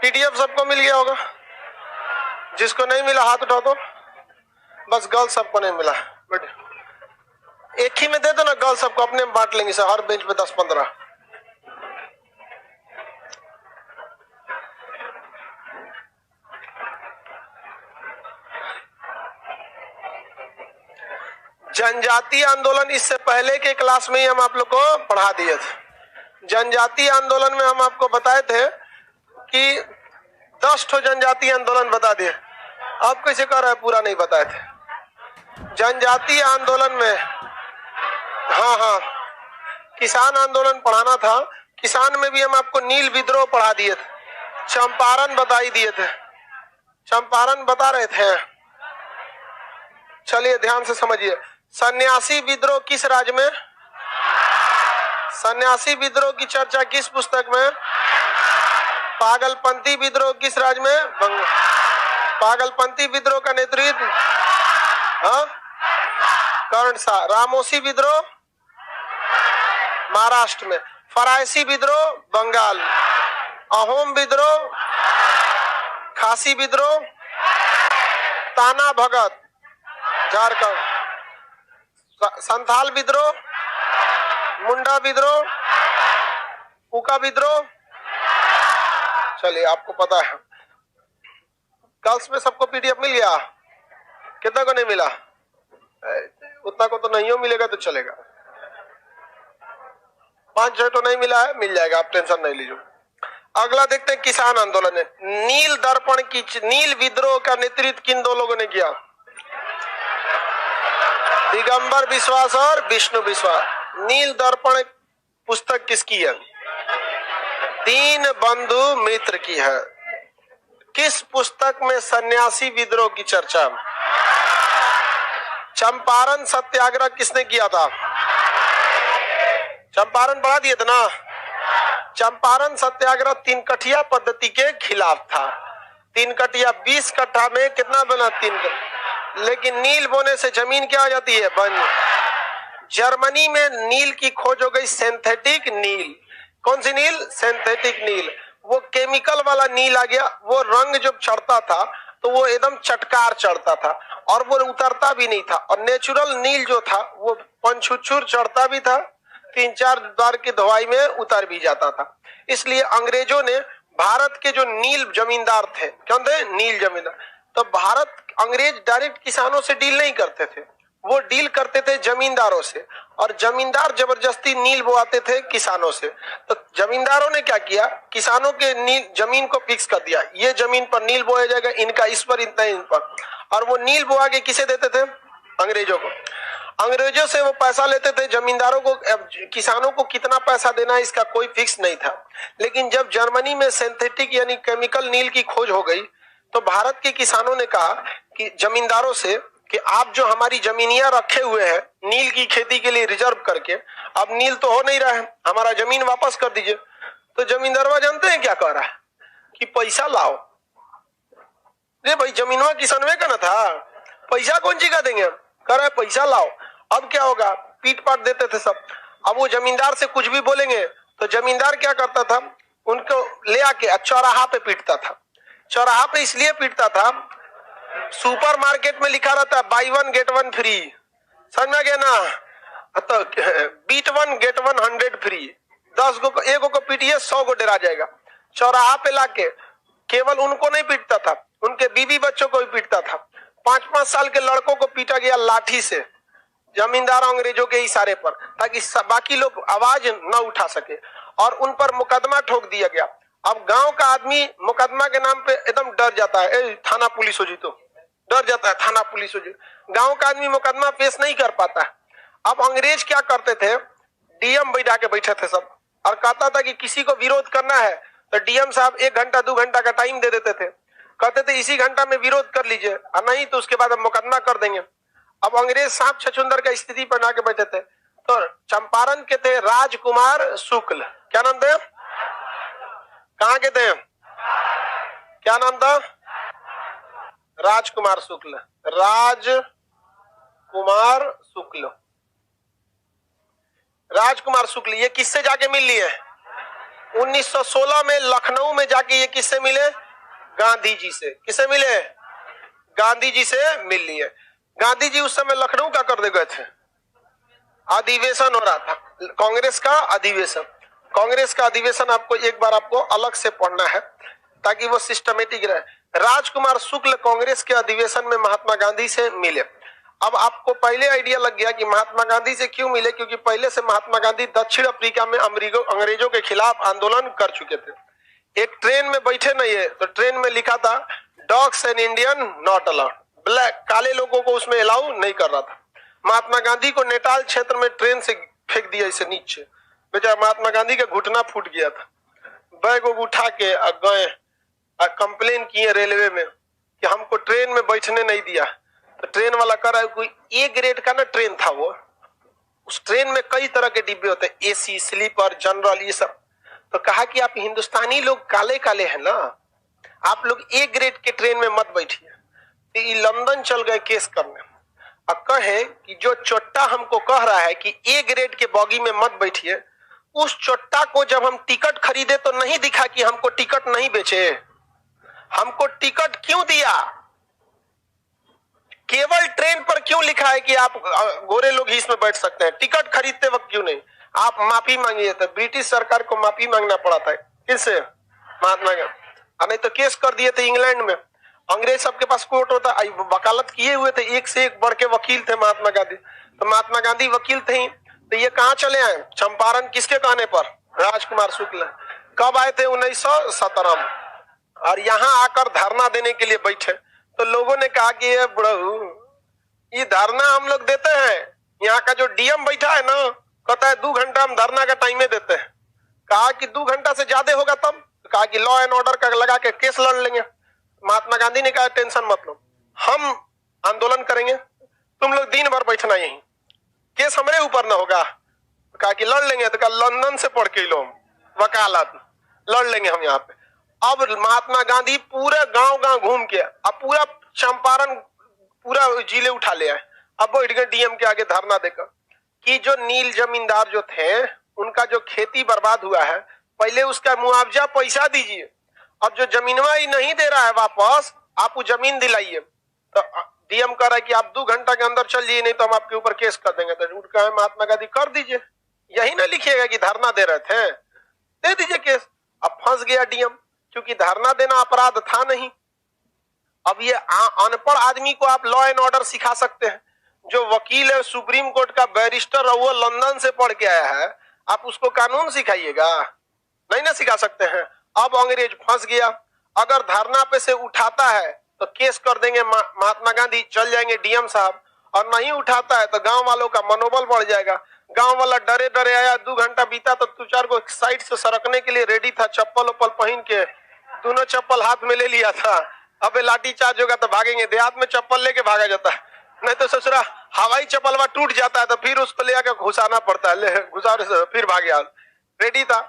PDF सबको मिल गया होगा? जिसको नहीं मिला हाथ उठा दो। बस गर्ल्स सबको नहीं मिला, बट एक ही में दे दो ना, गर्ल्स सबको अपने में बांट लेंगे सर, हर बेंच पे 10-15। जनजातीय आंदोलन इससे पहले के क्लास में ही हम आप लोग को पढ़ा दिए थे। जनजातीय आंदोलन में हम आपको बताए थे कि 10 ठो जनजातीय आंदोलन बता दिए। आप कैसे कह रहे हैं पूरा नहीं बताए थे? जनजातीय आंदोलन में हाँ किसान आंदोलन पढ़ाना था। किसान में भी हम आपको नील विद्रोह पढ़ा दिए थे, चंपारण बता ही दिए थे, चंपारण बता रहे थे। चलिए ध्यान से समझिए, सन्यासी विद्रोह किस राज्य में? सन्यासी विद्रोह की चर्चा किस पुस्तक में? पागलपंथी विद्रोह किस राज्य में? पागलपंथी विद्रोह का नेतृत्व कर्ण शाह। रामोसी विद्रोह महाराष्ट्र में। फरायसी विद्रोह बंगाल। अहोम विद्रोह, खासी विद्रोह, ताना भगत झारखंड। संथाल विद्रोह, मुंडा विद्रोह, उका विद्रोह। चलिए आपको पता है। गर्ल्स में सबको पीडीएफ मिल गया? कितना को नहीं मिला? उतना को तो नहीं हो, मिलेगा तो चलेगा। 5-6 तो नहीं मिला है, मिल जाएगा, आप टेंशन नहीं लीजिए। अगला देखते हैं किसान आंदोलन है। नील दर्पण की नील विद्रोह का नेतृत्व किन दो लोगों ने किया? दिगंबर विश्वास और विष्णु विश्वास। नील दर्पण पुस्तक किसकी है? दीन बंधु मित्र की है। किस पुस्तक में सन्यासी विद्रोह की चर्चा? चंपारण सत्याग्रह किसने किया था? चंपारण पढ़ा दिए थे ना? चंपारण सत्याग्रह 3 कठिया पद्धति के खिलाफ था। 3 कठिया 20 कट्ठा में कितना बना? 3 कट्ठा। लेकिन नील बोने से जमीन क्या हो जाती है? बन। जर्मनी में नील की खोज हो गई, सिंथेटिक नील। कौन सी नील? सिंथेटिक नील। वो केमिकल वाला नील आ गया। वो रंग जब चढ़ता था तो वो एकदम चटकार चढ़ता था और वो उतरता भी नहीं था। और नेचुरल नील जो था वो पंछुछुर चढ़ता भी था, 3-4 बार की धोवाई में उतर भी जाता था। इसलिए अंग्रेजों ने भारत के जो नील जमींदार थे, कौन थे? नील जमींदार। तो भारत अंग्रेज डायरेक्ट किसानों से डील नहीं करते थे, वो डील करते थे जमींदारों से। और जमींदार जबरदस्ती नील बोआते थे किसानों से। तो जमींदारों ने क्या किया? किसानों के नील जमीन को फिक्स कर दिया, ये जमीन पर नील बोया जाएगा, इनका इस पर, इतना इन पर। और वो नील बोआ के किसे देते थे? अंग्रेजों को। अंग्रेजों से वो पैसा लेते थे। जमींदारों को, किसानों को कितना पैसा देना है इसका कोई फिक्स नहीं था। लेकिन जब जर्मनी में सिंथेटिक यानी केमिकल नील की खोज हो गई तो भारत के किसानों ने कहा कि जमींदारों से कि आप जो हमारी जमीनियां रखे हुए हैं नील की खेती के लिए रिजर्व करके, अब नील तो हो नहीं रहा है, हमारा जमीन वापस कर दीजिए। तो जमींदारवा जानते हैं क्या कह रहा है? कि पैसा लाओ। ये भाई जमीनवा किसानवे का ना था, पैसा कौन सी का देंगे? कह रहा है पैसा लाओ। अब क्या होगा? पीट पाट देते थे सब। अब वो जमींदार से कुछ भी बोलेंगे तो जमींदार क्या करता था? उनको ले आके चौराहा पे पीटता था। चौराहा पे इसलिए पीटता था, सुपरमार्केट में लिखा रहता है बाई 1 गेट 1 फ्री, समझ में गया ना? तो बीट 1 गेट 1 100 फ्री। 10 गो को, 1 को पीटिए 100 को डरा जाएगा। चौराहा पे लाके केवल उनको नहीं पीटता था, उनके बीवी बच्चों को भी पीटता था। 5-5 साल के लड़कों को पीटा गया लाठी से, जमींदार अंग्रेजों के इशारे पर, ताकि बाकी लोग आवाज न उठा सके। और उन पर मुकदमा ठोक दिया गया। अब गांव का आदमी मुकदमा के नाम पे एकदम डर जाता है, थाना पुलिस हो जी तो डर जाता है, थाना पुलिस हो जी। गांव का आदमी मुकदमा पेश नहीं कर पाता है। अब अंग्रेज क्या करते थे? डीएम बैठा के बैठे थे सब, और कहता था कि किसी को विरोध करना है तो डीएम साहब 1 घंटा 2 घंटा का टाइम दे देते थे। कहते थे इसी घंटा में विरोध कर लीजिए, और नहीं तो उसके बाद हम मुकदमा कर देंगे। अब अंग्रेज सांप छछूंदर का स्थिति बना के बैठे थे। तो चंपारण के थे राजकुमार शुक्ल। क्या नाम थे? कहाँ के थे? क्या नाम था? राजकुमार शुक्ल। राजकुमार शुक्ल, राजकुमार शुक्ल। ये किससे जाके मिल लिए? 1916 में लखनऊ में जाके ये किससे मिले? गांधी जी से। किससे मिले? गांधी जी से मिल लिए। गांधी जी उस समय लखनऊ का कर दे गए थे, अधिवेशन हो रहा था, कांग्रेस का अधिवेशन। कांग्रेस का अधिवेशन आपको एक बार आपको अलग से पढ़ना है ताकि वो सिस्टमेटिक रहे। राजकुमार शुक्ल कांग्रेस के अधिवेशन में महात्मा गांधी से मिले। अब आपको पहले आइडिया लग गया कि महात्मा गांधी से क्यों मिले, क्योंकि पहले से महात्मा गांधी दक्षिण अफ्रीका में अंग्रेजों के खिलाफ आंदोलन कर चुके थे। एक ट्रेन में बैठे नहीं है तो ट्रेन में लिखा था dogs and Indian not allowed, black काले लोगों को उसमें अलाउ नहीं कर रहा था। महात्मा गांधी को नेटाल क्षेत्र में ट्रेन से फेंक दिया इसे नीचे, बेचारा महात्मा गांधी का घुटना फूट गया था। बैग उठा के गए, कंप्लेन किए रेलवे में कि हमको ट्रेन में बैठने नहीं दिया। तो ट्रेन वाला कर रहा है, कोई ए ग्रेड का ना ट्रेन था वो, उस ट्रेन में कई तरह के डिब्बे होते हैं, एसी, स्लीपर, जनरल, ये सब। तो कहा कि आप हिंदुस्तानी लोग काले काले हैं ना, आप लोग ए ग्रेड के ट्रेन में मत बैठिए। तो ये लंदन चल गए केस करने। अब कहे कि जो चोट्टा हमको कह रहा है कि ए ग्रेड के बॉगी में मत बैठिए, उस चोट्टा को जब हम टिकट खरीदे तो नहीं दिखा कि हमको टिकट नहीं बेचे, हमको टिकट क्यों दिया? केवल ट्रेन पर क्यों लिखा है कि आप गोरे लोग ही इसमें बैठ सकते हैं, टिकट खरीदते वक्त क्यों नहीं? आप माफी मांगिए। तो ब्रिटिश सरकार को माफी मांगना पड़ा था। किससे? महात्मा गांधी। नहीं तो केस कर दिए थे इंग्लैंड में। अंग्रेज सबके पास कोर्ट होता, वकालत किए हुए थे, एक से एक बढ़ के वकील थे महात्मा गांधी। तो महात्मा गांधी वकील थे ही, तो ये कहाँ चले आए? चंपारण। किसके कहने पर? राजकुमार शुक्ल। कब आए थे? 1917 में। और यहाँ आकर धरना देने के लिए बैठे तो लोगों ने कहा कि ये बड़ू, ये धरना हम लोग देते हैं, यहाँ का जो डीएम बैठा है ना, कहता है 2 घंटा हम धरना का टाइम देते हैं। कहा कि 2 घंटा से ज्यादा होगा तब? कहा कि लॉ एंड ऑर्डर का लगा के केस लड़ लेंगे। महात्मा गांधी ने कहा टेंशन मत लो, हम आंदोलन करेंगे, तुम लोग दिन भर बैठना यहीं, केस हमारे ऊपर ना होगा। कहा कि लड़ लेंगे। तो कहा लंदन से पढ़ के लो वकालत, लड़ लेंगे हम यहाँ पे। अब महात्मा गांधी पूरे गांव गांव घूम के अब पूरा चंपारण पूरा जिले उठा ले आए। अब बैठ गए डीएम के आगे धरना देकर कि जो नील जमींदार जो थे उनका जो खेती बर्बाद हुआ है, पहले उसका मुआवजा पैसा दीजिए। अब जो जमीनवा ही नहीं दे रहा है वापस, आप वो जमीन दिलाइए। तो डीएम कह रहा है कि आप 2 घंटा के अंदर चलिए, नहीं तो हम आपके ऊपर केस कर देंगे। तो उठ कहा महात्मा गांधी कर दीजिए, यही ना लिखिएगा कि धरना दे रहे थे, दे दीजिए केस। अब फंस गया डीएम, क्योंकि धरना देना अपराध था नहीं। अब ये अनपढ़ आदमी को आप लॉ एंड ऑर्डर सिखा सकते हैं, जो वकील है सुप्रीम कोर्ट का बैरिस्टर है, वो लंदन से पढ़ के आया है, आप उसको कानून सिखाइएगा? नहीं ना सिखा सकते हैं। अब अंग्रेज फंस गया, अगर धरना पे से उठाता है तो केस कर देंगे महात्मा गांधी, चल जाएंगे डीएम साहब, और नहीं उठाता है तो गांव वालों का मनोबल बढ़ जाएगा। गांव वाला डरे डरे आया, 2 घंटा बीता तो 2-4 को साइड से सरकने के लिए रेडी था, चप्पल उप्पल पहन के, दोनों चप्पल हाथ में ले लिया था। अब लाठी चार्ज होगा तो भागेंगे, देहात में चप्पल लेके भागा जाता है, नहीं तो ससुरा हवाई चप्पल टूट जाता है तो फिर उसको ले आकर घुसाना पड़ता है, घुसा फिर भागे। रेडी था।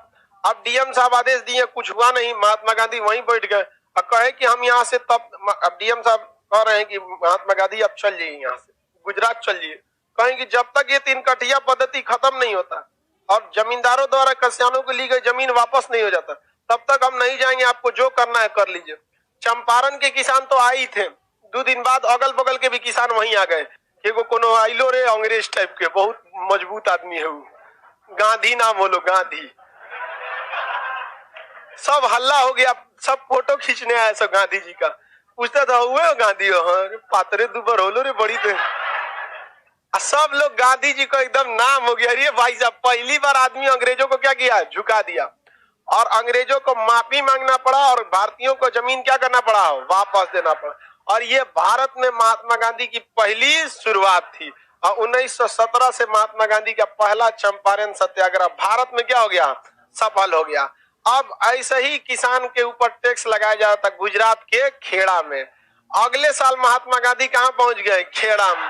अब डीएम साहब आदेश दिए, कुछ हुआ नहीं, महात्मा गांधी वहीं बैठ गए और कहे कि हम यहाँ से तब। अब डीएम साहब कह रहे हैं कि महात्मा गांधी अब चल जाइए, यहाँ से गुजरात चलिए। कहें कि जब तक ये 3 कटिया पद्धति खत्म नहीं होता और जमींदारों द्वारा किसानों को ली गई जमीन वापस नहीं हो जाता, तब तक हम नहीं जाएंगे, आपको जो करना है कर लीजिए। चंपारण के किसान तो आए ही थे, 2 दिन बाद अगल बगल के भी किसान वहीं आ गए कि वो कोनो आइलो रे अंग्रेज टाइप के, बहुत मजबूत आदमी है वो, गांधी नाम बोलो गांधी। सब हल्ला हो गया, सब फोटो खींचने आए सब गांधी जी का। पूछता था हुए गांधी? हाँ, पातरे दुबर होलो रे बड़ी थे। सब लोग गांधी जी को एकदम नाम हो गया। अरे भाई साहब, पहली बार आदमी अंग्रेजों को क्या किया? झुका दिया, और अंग्रेजों को माफी मांगना पड़ा और भारतीयों को जमीन क्या करना पड़ा? वापस देना पड़ा। और ये भारत में महात्मा गांधी की पहली शुरुआत थी। और 1917 से महात्मा गांधी का पहला चंपारण सत्याग्रह भारत में क्या हो गया? सफल हो गया। अब ऐसे ही किसान के ऊपर टैक्स लगाया जा रहा था गुजरात के खेड़ा में। अगले साल महात्मा गांधी कहाँ पहुंच गए? खेड़ा में।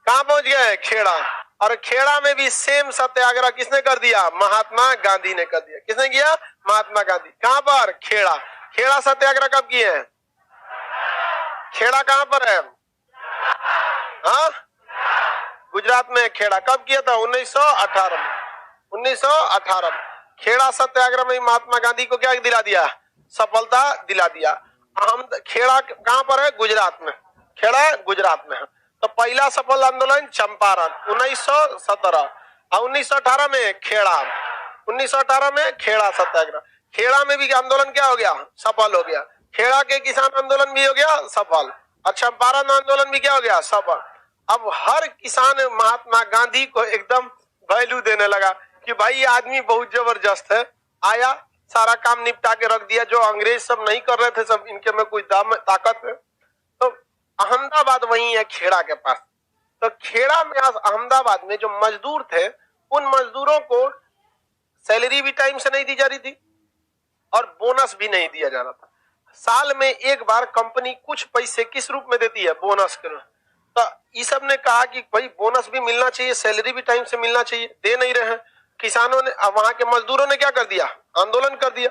कहाँ पहुंच गए? खेड़ा। और खेड़ा में भी सेम सत्याग्रह किसने कर दिया? महात्मा गांधी ने कर दिया। किसने किया? महात्मा गांधी। कहाँ पर? खेड़ा। खेड़ा सत्याग्रह कब किए हैं? खेड़ा कहाँ पर है? हाँ, गुजरात में खेड़ा। कब किया था? 1918 में। 1918 में। खेड़ा सत्याग्रह में महात्मा गांधी को क्या दिला दिया, सफलता दिला दिया। खेड़ा कहां पर है, गुजरात में, खेड़ा गुजरात में है। तो पहला सफल आंदोलन चंपारण 1917 और 1918 में खेड़ा, 1918 में खेड़ा सत्याग्रह। खेड़ा में भी आंदोलन क्या हो गया, सफल हो गया। खेड़ा के किसान आंदोलन भी हो गया सफल, और चंपारण आंदोलन भी क्या हो गया, सफल। अब हर किसान महात्मा गांधी को एकदम वैल्यू देने लगा कि भाई ये आदमी बहुत जबरदस्त है, आया सारा काम निपटा के रख दिया, जो अंग्रेज सब नहीं कर रहे थे, सब इनके में कोई दम ताकत है। तो अहमदाबाद वही है खेड़ा के पास। तो खेड़ा में, अहमदाबाद में जो मजदूर थे, उन मजदूरों को सैलरी भी टाइम से नहीं दी जा रही थी और बोनस भी नहीं दिया जा रहा था। साल में एक बार कंपनी कुछ पैसे किस रूप में देती है, बोनस के रूप। तो ये सब ने कहा कि भाई बोनस भी मिलना चाहिए, सैलरी भी टाइम से मिलना चाहिए, दे नहीं रहे हैं। किसानों ने, वहां के मजदूरों ने क्या कर दिया, आंदोलन कर दिया।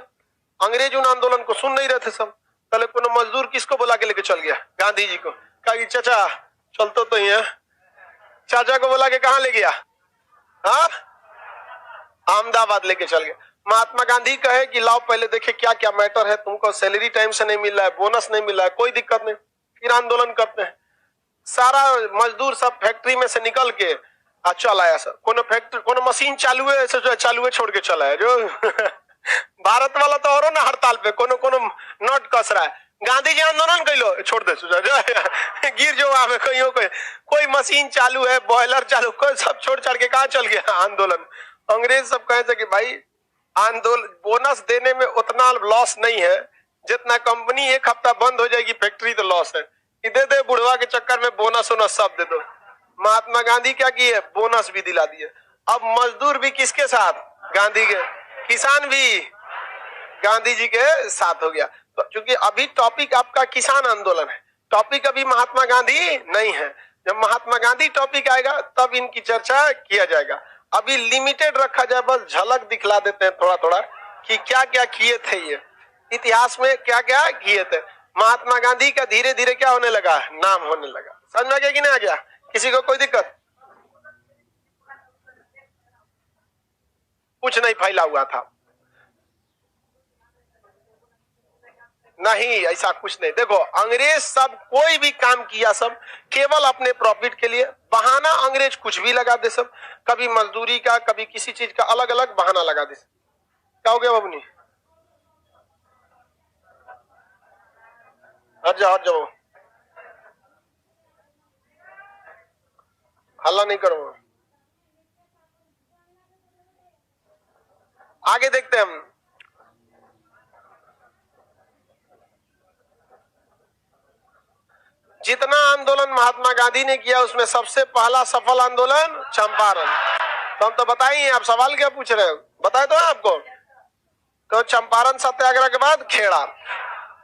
अंग्रेज उन आंदोलन को सुन नहीं रहे थे सब। पहले कोनो मजदूर किसको बुला के लेके चल गया, गांधी जी को, कहा कि चाचा चलते तो ही है। चाचा को बुला के कहाँ ले गया, हाँ, अहमदाबाद लेके चल गया। महात्मा गांधी कहे कि लाओ पहले देखे क्या क्या मैटर है, तुमको सैलरी टाइम से नहीं मिल रहा है, बोनस नहीं मिल रहा है, कोई दिक्कत नहीं, फिर आंदोलन करते हैं। सारा मजदूर सब फैक्ट्री में से निकल के चल आया सर। कोनो फैक्ट्री, कोनो मशीन चालू है, ऐसे जो चालू है छोड़ के चला है। जो भारत वाला तो और ना हड़ताल पे, कोनो कोनो नट कस रहा है। गांधी जी आंदोलन कैलो, छोड़ दे गिर जो वहां में कोई मशीन चालू है, बॉयलर चालू, कोई सब छोड़ छाड़ के कहाँ चल गया आंदोलन। अंग्रेज सब कहे थे कि भाई आंदोलन, बोनस देने में उतना लॉस नहीं है जितना कंपनी एक हफ्ता बंद हो जाएगी फैक्ट्री तो लॉस है। दे दे बुढ़वा के चक्कर में बोनस वोनस सब दे दो। महात्मा गांधी क्या किए, बोनस भी दिला दिए। अब मजदूर भी किसके साथ, गांधी के, किसान भी गांधी जी के साथ हो गया। तो चूंकि अभी टॉपिक आपका किसान आंदोलन है, टॉपिक अभी महात्मा गांधी नहीं है। जब महात्मा गांधी टॉपिक आएगा तब इनकी चर्चा किया जाएगा। अभी लिमिटेड रखा जाए, बस झलक दिखला देते हैं थोड़ा थोड़ा कि क्या क्या किए थे, ये इतिहास में क्या क्या किए थे। महात्मा गांधी का धीरे धीरे क्या होने लगा, नाम होने लगा। समझ में आ गया कि नहीं आ गया, किसी को कोई दिक्कत, कुछ नहीं फैला हुआ था, नहीं ऐसा कुछ नहीं। देखो अंग्रेज सब कोई भी काम किया सब केवल अपने प्रॉफिट के लिए। बहाना अंग्रेज कुछ भी लगा दे सब, कभी मजदूरी का, कभी किसी चीज का अलग अलग बहाना लगा दे। क्या हो गया बबनी, हट जाओ, हल्ला नहीं करो। आगे देखते हैं हम। जितना आंदोलन महात्मा गांधी ने किया उसमें सबसे पहला सफल आंदोलन चंपारण। तो हम तो बताइए, आप सवाल क्या पूछ रहे हैं, बताए तो आपको। तो चंपारण सत्याग्रह के बाद खेड़ा।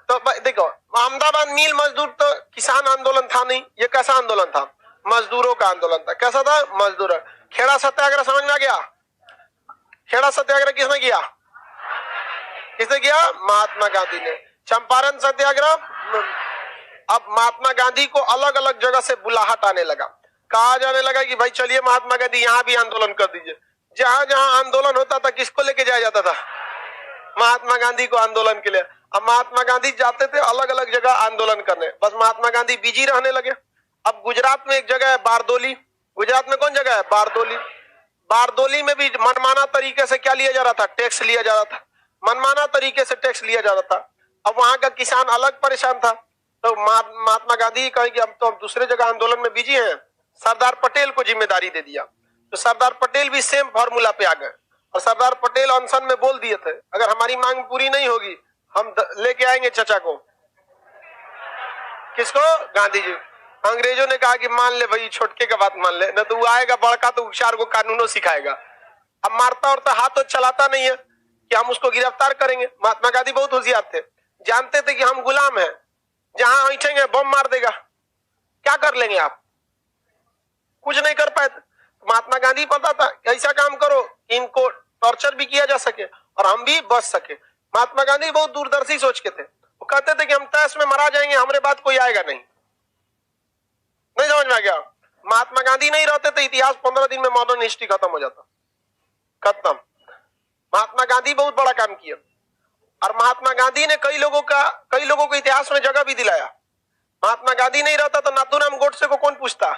तो देखो अहमदाबाद मिल मजदूर तो किसान आंदोलन था नहीं, ये कैसा आंदोलन था, मजदूरों का आंदोलन था। कैसा था, मजदूर। खेड़ा सत्याग्रह समझ में आ गया, खेड़ा सत्याग्रह किसने किया, किसने किया, महात्मा गांधी ने। चंपारण सत्याग्रह, अब महात्मा गांधी को अलग अलग जगह से बुलाहट आने लगा, कहा जाने लगा कि भाई चलिए महात्मा गांधी यहाँ भी आंदोलन कर दीजिए। जहां जहां आंदोलन होता था किसको लेके जाया जाता था, महात्मा गांधी को आंदोलन के लिए। अब महात्मा गांधी जाते थे अलग अलग जगह आंदोलन करने, बस महात्मा गांधी बिजी रहने लगे। अब गुजरात में एक जगह है बारदोली, गुजरात में कौन जगह है, बारदोली। बारदोली में भी मनमाना तरीके से क्या लिया जा रहा था, टैक्स लिया जा रहा था, मनमाना तरीके से टैक्स लिया जा रहा था। अब वहां का किसान अलग परेशान था। तो महात्मा गांधी कहे कि अब तो हम दूसरे जगह आंदोलन में बिजी हैं, सरदार पटेल को जिम्मेदारी दे दिया। तो सरदार पटेल भी सेम फॉर्मूला पे आ गए और सरदार पटेल अनशन में बोल दिए थे अगर हमारी मांग पूरी नहीं होगी हम लेके आएंगे चचा को, किसको, गांधी जी। अंग्रेजों ने कहा कि मान ले भाई, छोटके का बात मान ले, न तो वो आएगा बड़का तो चार को कानूनों सिखाएगा। अब मारता और तो हाथ तो चलाता नहीं है कि हम उसको गिरफ्तार करेंगे। महात्मा गांधी बहुत होशियार थे, जानते थे कि हम गुलाम हैं, जहां बैठेंगे बम मार देगा, क्या कर लेंगे आप, कुछ नहीं कर पाए। महात्मा गांधी पता था ऐसा काम करो कि इनको टॉर्चर भी किया जा सके और हम भी बच सके। महात्मा गांधी बहुत दूरदर्शी सोच के थे, वो कहते थे कि हम तैश में मरा जाएंगे, हमारे बाद कोई आएगा नहीं। नहीं समझ में आ गया, महात्मा गांधी नहीं रहते तो इतिहास 15 दिन में मॉडर्न हिस्ट्री खत्म हो जाता, खत्म। महात्मा गांधी बहुत बड़ा काम किया और महात्मा गांधी ने कई लोगों को इतिहास में जगह भी दिलाया। महात्मा गांधी नहीं रहता तो नाथूराम गोडसे को कौन पूछता?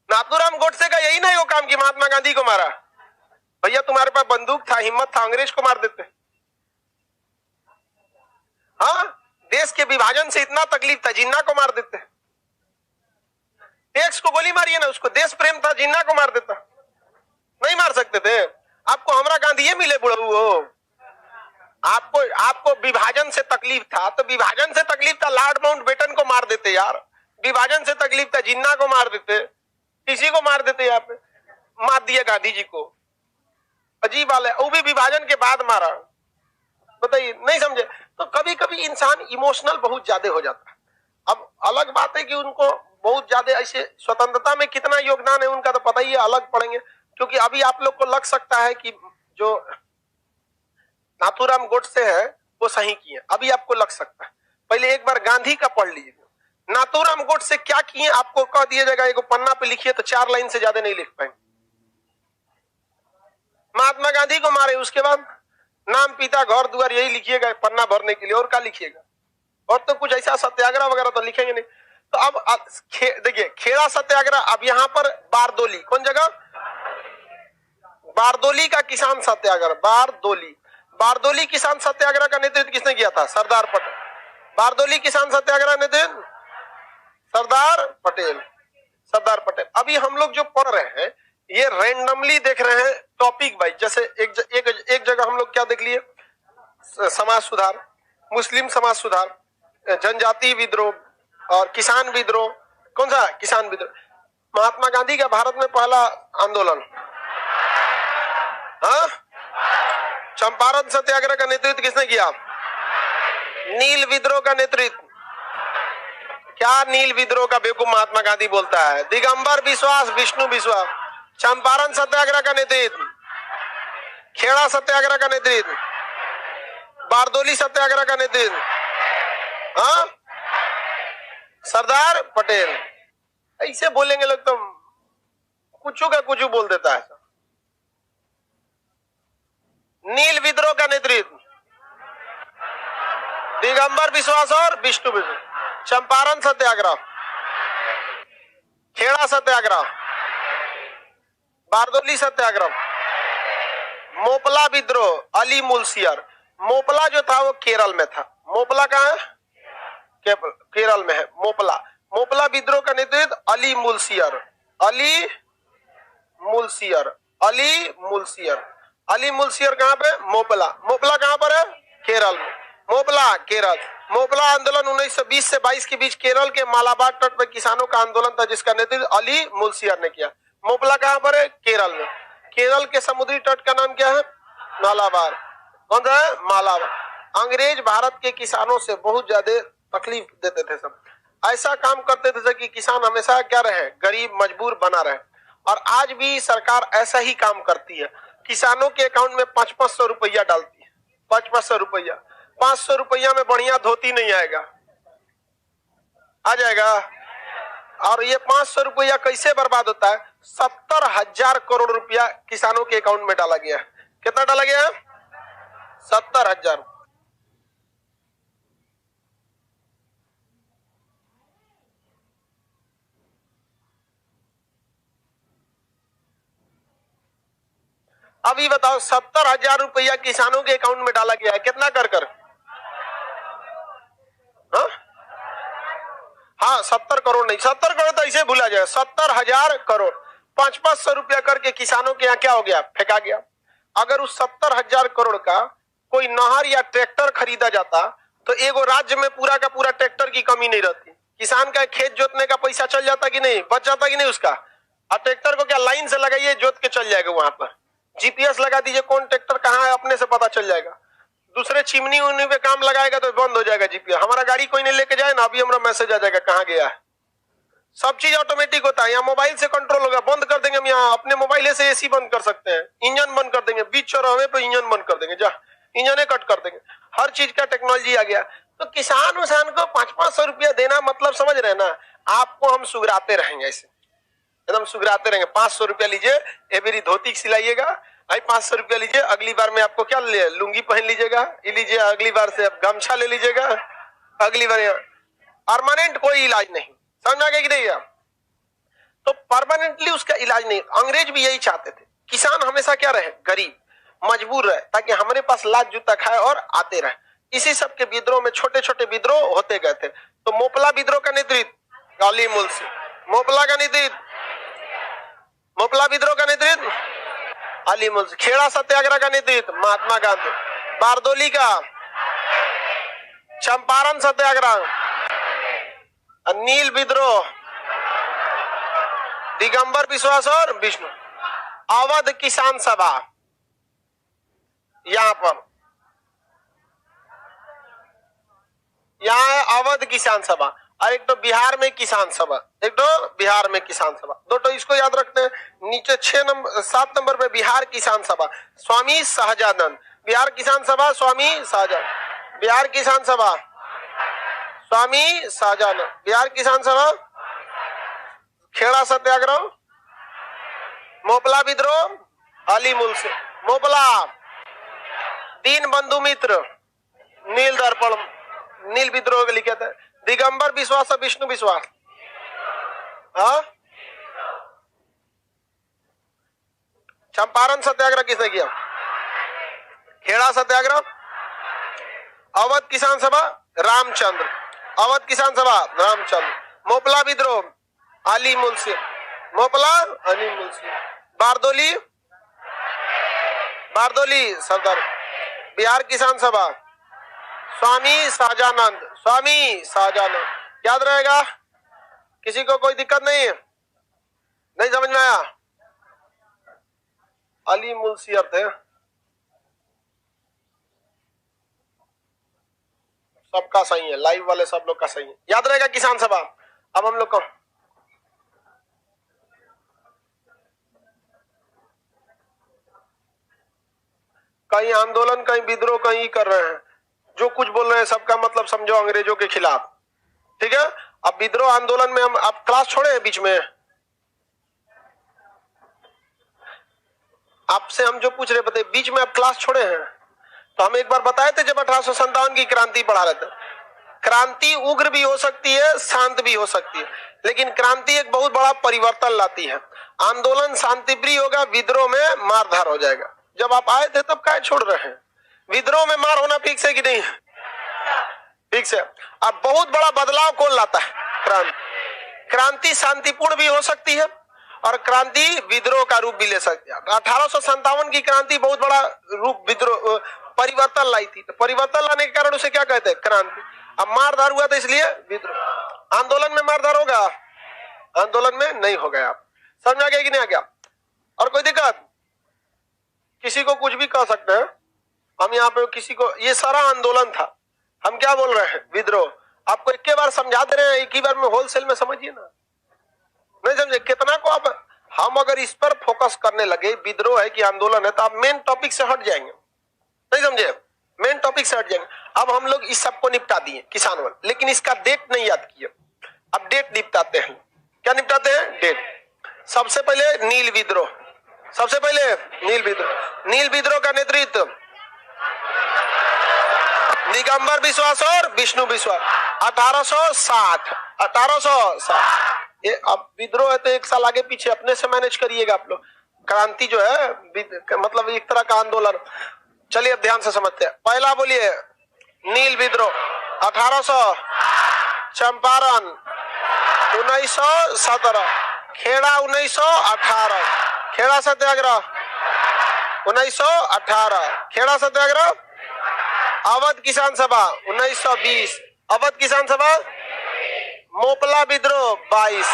नाथूराम गोडसे का यही नहीं वो काम कि महात्मा गांधी को मारा। भैया तुम्हारे पास बंदूक था, हिम्मत था, अंग्रेज को मार देते। हाँ, देश के विभाजन से इतना तकलीफ था, जिन्ना को मार देते। टैक्स को गोली मारिए ना, उसको देश प्रेम था, जिन्ना को मार देता। नहीं मार सकते थे। आपको हमरा गांधी ये मिले बुढ़ऊ हो? आपको विभाजन से तकलीफ था तो विभाजन से तकलीफ था, लॉर्ड माउंटबेटन को मार देते यार। विभाजन से तकलीफ था, जिन्ना को मार देते, किसी को मार देते। यहाँ पे मार दिया गांधी जी को। अजीब हाल है, वो भी विभाजन के बाद मारा। बताइए, नहीं समझे? तो कभी कभी इंसान इमोशनल बहुत ज्यादा हो जाता है। अब अलग बात है कि उनको बहुत ज्यादा ऐसे स्वतंत्रता में कितना योगदान है उनका तो पता ही है, अलग पढ़ेंगे। क्योंकि अभी आप लोग को लग सकता है कि जो नाथूराम गोडसे है वो सही किए, अभी आपको लग सकता है। पहले एक बार गांधी का पढ़ लीजिए, नाथूराम गोडसे क्या किए आपको कह दिया जाएगा। एक पन्ना पे लिखिए तो 4 लाइन से ज्यादा नहीं लिख पाएंगे। महात्मा गांधी को मारे, उसके बाद नाम, पिता, घर द्वार यही लिखिएगा पन्ना भरने के लिए, और क्या लिखिएगा? और तो कुछ ऐसा सत्याग्रह वगैरह तो लिखेंगे नहीं। तो अब देखिए, खेड़ा सत्याग्रह। अब यहाँ पर बारदोली, कौन जगह? बारदोली का किसान सत्याग्रह। बारदोली किसान सत्याग्रह का नेतृत्व किसने किया था? सरदार पटेल। बारदोली किसान सत्याग्रह नेतृत्व सरदार पटेल। अभी हम लोग जो पढ़ रहे हैं ये रैंडमली देख रहे हैं टॉपिक वाइज। जैसे एक जगह हम लोग क्या देख लिए? समाज सुधार, मुस्लिम समाज सुधार, जनजातीय विद्रोह और किसान विद्रोह। कौन सा? किसान विद्रोह। महात्मा गांधी का भारत में पहला आंदोलन, हाँ, चंपारण सत्याग्रह का नेतृत्व किसने किया? नील विद्रोह का नेतृत्व। क्या नील विद्रोह का बेवकूफ महात्मा गांधी बोलता है? दिगंबर विश्वास, विष्णु विश्वास। चंपारण सत्याग्रह का नेतृत्व, खेड़ा सत्याग्रह का नेतृत्व, बारदोली सत्याग्रह का नेतृत्व, हाँ, सरदार पटेल। ऐसे बोलेंगे लोग तो कुछ का कुछ बोल देता है। नील विद्रोह का नेतृत्व दिगंबर विश्वास और विष्णु विश्वास। चंपारण सत्याग्रह, खेड़ा सत्याग्रह, बारदोली सत्याग्रह, मोपला विद्रोह, अली मुल्सियर। मोपला जो था वो केरल में था। मोपला कहाँ है? केरल में है मोपला विद्रोह का नेतृत्व अली मुल्सियर। अली मुल्सियर कहाँ पे? मोपला कहाँ पर है? केरल में। केरल। मोपला आंदोलन 1920 से 22 के बीच केरल के मालाबार तट पर किसानों का आंदोलन था जिसका नेतृत्व अली मुल्सियर ने किया। मोपला कहाँ पर है? केरल में। केरल के समुद्री तट का नाम क्या है? मालाबार। कौन सा है? मालाबार। अंग्रेज भारत के किसानों से बहुत ज्यादा तकलीफ देते थे। सब ऐसा काम करते थे कि किसान हमेशा क्या रहे? गरीब, मजबूर बना रहे। और आज भी सरकार ऐसा ही काम करती है। किसानों के अकाउंट में 500 रुपया डालती है। 500 रुपया। 500 रुपया में बढ़िया धोती नहीं आएगा, आ जाएगा। और ये 500 रुपया कैसे बर्बाद होता है? 70,000 करोड़ रुपया किसानों के अकाउंट में डाला गया। कितना डाला गया? 70,000। अभी बताओ, 70,000 रुपया किसानों के अकाउंट में डाला गया है। कितना कर? हाँ, 70 करोड़ नहीं, 70 करोड़ तो ऐसे भूला जाए। 70,000 करोड़ 500 रुपया करके किसानों के यहाँ क्या हो गया? फेंका गया। अगर उस 70,000 करोड़ का कोई नहर या ट्रैक्टर खरीदा जाता तो एगो राज्य में पूरा का पूरा ट्रैक्टर की कमी नहीं रहती। किसान का खेत जोतने का पैसा चल जाता कि नहीं? बच जाता कि नहीं उसका? और ट्रैक्टर को क्या लाइन से लगाइए, जोत के चल जाएगा। वहां पर जीपीएस लगा दीजिए, कौन ट्रैक्टर कहाँ है अपने से पता चल जाएगा। दूसरे चिमनी उमनी पे काम लगाएगा तो बंद हो जाएगा जीपीएस। हमारा गाड़ी कोई नहीं लेके जाए ना, अभी हमारा मैसेज आ जाएगा कहाँ गया है। सब चीज ऑटोमेटिक होता है। यहाँ मोबाइल से कंट्रोल होगा। बंद कर देंगे हम, यहाँ अपने मोबाइल से एसी बंद कर सकते हैं, इंजन बंद कर देंगे, बीच चौराहे पे इंजन बंद कर देंगे, जा इंजन कट कर देंगे। हर चीज का टेक्नोलॉजी आ गया। तो किसान को 500 रुपया देना मतलब समझ रहे ना? आपको हम सुगराते रहेंगे ऐसे। एकदम सुगराते रहेंगे। 500 रुपया लीजिए, ये मेरी धोती सिलाइएगा, भाई 500 रुपया लीजिए, अगली बार में आपको क्या ले, लुंगी पहन लीजिएगा, ये लीजिए, अगली बार से आप गमछा ले लीजिएगा, अगली बार। परमानेंट कोई इलाज नहीं, समझ आ गया कि नहीं आप? तो परमानेंटली उसका इलाज नहीं। अंग्रेज भी यही चाहते थे, किसान हमेशा क्या रहे, गरीब, मजबूर रहे, ताकि हमारे पास लात जूता खाए और आते रहे। इसी सब के विद्रोह में छोटे छोटे विद्रोह होते गए थे। तो मोपला विद्रोह का नेतृत्व अली मुल्सी, मोपला का नेतृत्व, मोपला विद्रोह का नेतृत्व अली मुल्सी, खेड़ा सत्याग्रह का नेतृत्व महात्मा गांधी, बारदोली का, चंपारण सत्याग्रह, नील विद्रोह दिगंबर विश्वास और विष्णु, अवध किसान सभा, यहां पर, यहाँ है अवध किसान सभा, और एक तो बिहार में किसान सभा, एक तो बिहार में किसान सभा, दो तो इसको याद रखते हैं। नीचे 7 नंबर पे बिहार किसान सभा, स्वामी सहजानंद, बिहार किसान सभा स्वामी सहजानंद, बिहार किसान सभा स्वामी सहजानंद, बिहार किसान सभा, खेड़ा सत्याग्रह, मोपला विद्रोह अली मुल्सी, मोपला दीन बंधु मित्र, नील दर्पण, नील विद्रोह के लिखे थे, दिगंबर विश्वास और विष्णु विश्वास, हाँ, चंपारण सत्याग्रह किसने किया, खेड़ा सत्याग्रह, अवध किसान सभा रामचंद्र, अवध किसान सभा रामचंद्र, मोपला विद्रोह अली मुल्सी, मोपला अली मुल्सी, बारदोली, बारदोली सरदार, बिहार किसान सभा स्वामी सहजानंद, स्वामी सहजानंद, याद रहेगा, किसी को कोई दिक्कत नहीं है, नहीं समझ में आया? अली मुल्सी अर्थ है सबका सही है, लाइव वाले सब लोग का सही है, याद रहेगा किसान सभा। अब हम लोग को कहीं आंदोलन, कहीं विद्रोह, कहीं कर रहे हैं, जो कुछ बोल रहे हैं सबका मतलब समझो अंग्रेजों के खिलाफ, ठीक है? अब विद्रोह आंदोलन में हम, आप क्लास छोड़े हैं बीच में, आपसे हम जो पूछ रहे बताइए, बीच में आप क्लास छोड़े हैं? तो हम एक बार बताए थे जब 1857 की क्रांति पढ़ा रहे थे, क्रांति उग्र भी हो सकती है, शांत भी हो सकती है, लेकिन क्रांति एक बहुत बड़ा परिवर्तन लाती है। आंदोलन शांतिप्रिय होगा, विद्रोह में मारधार हो जाएगा। जब आप आए थे तब क्या छोड़ रहे हैं? विद्रोह में मार होना फिक्स है कि नहीं? फिक्स है। अब बहुत बड़ा बदलाव कौन लाता है? क्रांति। क्रांति शांतिपूर्ण भी हो सकती है और क्रांति विद्रोह का रूप भी ले सकती है। 1857 की क्रांति बहुत बड़ा रूप विद्रोह परिवर्तन लाई थी, तो परिवर्तन लाने के कारण उसे क्या कहते हैं? क्रांति। अब मारधार हुआ था इसलिए विद्रोह। आंदोलन में मारधार होगा? आंदोलन में नहीं हो गया। आप समझ आ गया कि नहीं आ गया? और कोई दिक्कत? किसी को कुछ भी कह सकते हैं हम यहाँ पे, किसी को, ये सारा आंदोलन था। हम क्या बोल रहे हैं? विद्रोह। आपको एक बार समझा दे रहे हैं, एक ही बार में होलसेल में समझिए ना, नहीं समझे कितना को। अब हम अगर इस पर फोकस करने लगे विद्रोह है कि आंदोलन है, तो आप मेन टॉपिक से हट जाएंगे, नहीं समझे? मेन टॉपिक से हट जाएंगे। अब हम लोग इस सबको निपटा दिए किसान वाले, लेकिन इसका डेट नहीं याद किए। अब डेट निपटाते हैं। क्या निपटाते हैं? डेट। सबसे पहले नील विद्रोह, सबसे पहले नील विद्रोह। नील विद्रोह का नेतृत्व दिगंबर विश्वास और विष्णु विश्वास, 1860। 1860। ये अब विद्रोह है तो एक साल आगे पीछे अपने से मैनेज करिएगा आप लोग। क्रांति जो है मतलब एक तरह का आंदोलन। चलिए अब ध्यान से समझते हैं। पहला बोलिए नील विद्रोह 1800, चंपारण 1917, खेड़ा 1918, खेड़ा सत्याग्रह 1918, खेड़ा सत्याग्रह, अवध किसान सभा 1920, अवध किसान सभा, मोपला विद्रोह 22,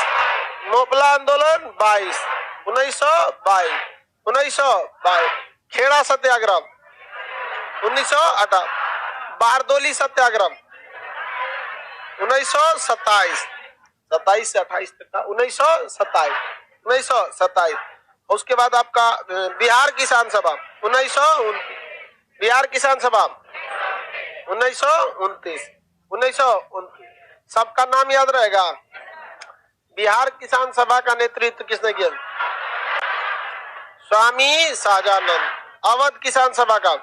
मोपला आंदोलन 22, 1922, 1922, खेड़ा सत्याग्रह 1918, बारदोली सत्याग्रह 1927, 27 से 28 तक था, 1927, 1927। उसके बाद आपका बिहार किसान सभा 1929, बिहार किसान सभा 1929, 1929। सबका नाम याद रहेगा? बिहार किसान सभा का नेतृत्व किसने किया? स्वामी सहजानंद। अवध किसान सभा का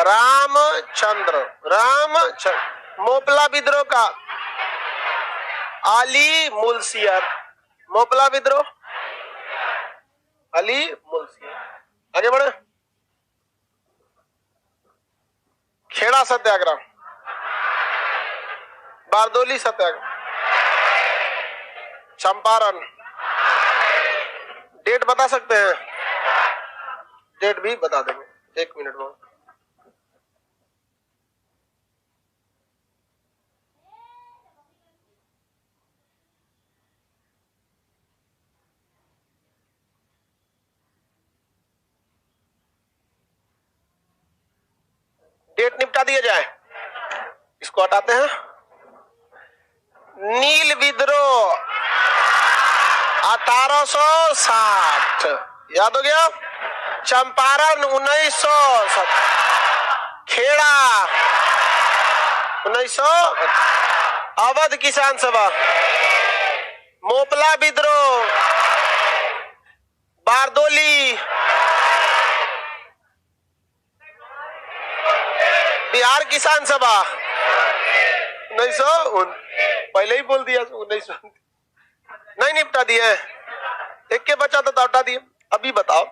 रामचंद्र। मोपला विद्रोह का अली मुल्सियर। मोपला विद्रोह अली मुल्सियर। आगे बढ़े। खेड़ा सत्याग्रह, बारदोली सत्याग्रह, चंपारण। डेट बता सकते हैं? डेट भी बता देंगे 1 मिनट में। डेट निपटा दिया जाए, इसको हटाते हैं। नील विद्रोह 1860, याद हो गया। चंपारण 1907, खेड़ा 1900, अवध किसान सभा, मोपला विद्रोह, बारदोली, बिहार किसान सभा 1900, पहले ही बोल दिया 1900, नहीं निपटा दिए। एक के बचा तो हटा दिए। अभी बताओ,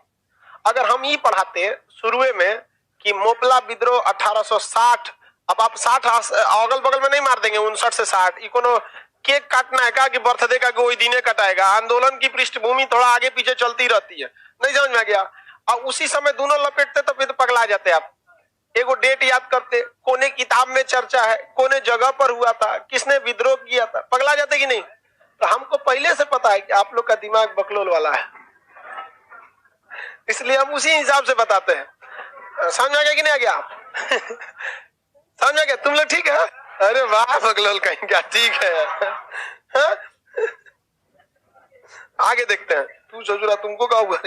अगर हम ये पढ़ाते शुरुए में कि मोपला विद्रोह 1860, अब आप 60 अगल बगल में नहीं मार देंगे 59 से 60, इकोनो केक काटना है का कि बर्थडे का कोई दिन कटाएगा? आंदोलन की पृष्ठभूमि थोड़ा आगे पीछे चलती रहती है, नहीं समझ में आ गया? और उसी समय दोनों लपेटते तो फिर तो पगला जाते आप। एगो डेट याद करते, कोने किताब में चर्चा है, कोने जगह पर हुआ था, किसने विद्रोह किया था, पगला जाते कि नहीं? तो हमको पहले से पता है कि आप लोग का दिमाग बकलोल वाला है, इसलिए हम उसी हिसाब से बताते हैं। समझ आ गया कि नहीं आ गया? समझ आ गया? तुम लोग ठीक है? अरे वाह बकलोल कहीं क्या, ठीक है। हा? आगे देखते हैं। तू सोच रहा तुमको क्या हुआ?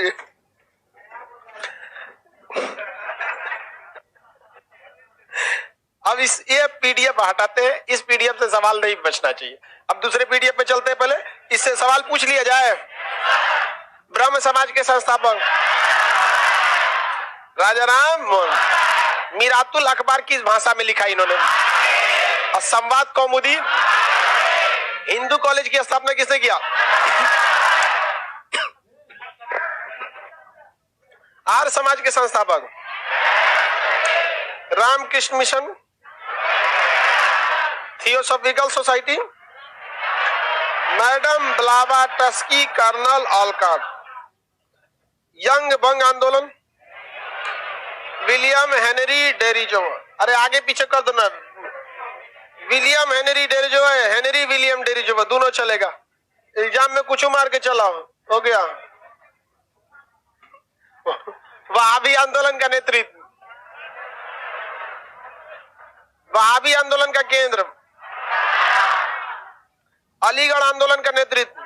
अब ये पीडीएफ हटाते हैं, इस पीडीएफ से सवाल नहीं बचना चाहिए। अब दूसरे पीडीएफ पे चलते हैं, पहले इससे सवाल पूछ लिया जाए। ब्रह्म समाज के संस्थापक राजाराम मोहन। मीरातुल अखबार किस भाषा में लिखा इन्होंने? और संवाद कौमुदी। हिंदू कॉलेज की स्थापना किसने किया? आर्य समाज के संस्थापक Ramakrishna mission, theosophical society, madam Blavatsky, colonel Olcott. Young बंग आंदोलन, विलियम हेनरी डेरिजो। अरे आगे पीछे कर दो ना, विलियम हेनरी डेरिजो है, हेनरी विलियम डेरिजो, दोनों चलेगा। एग्जाम में कुछ मार के चला हो गया। वहाबी आंदोलन का नेतृत्व, वहाबी आंदोलन का केंद्र, अलीगढ़ आंदोलन का नेतृत्व,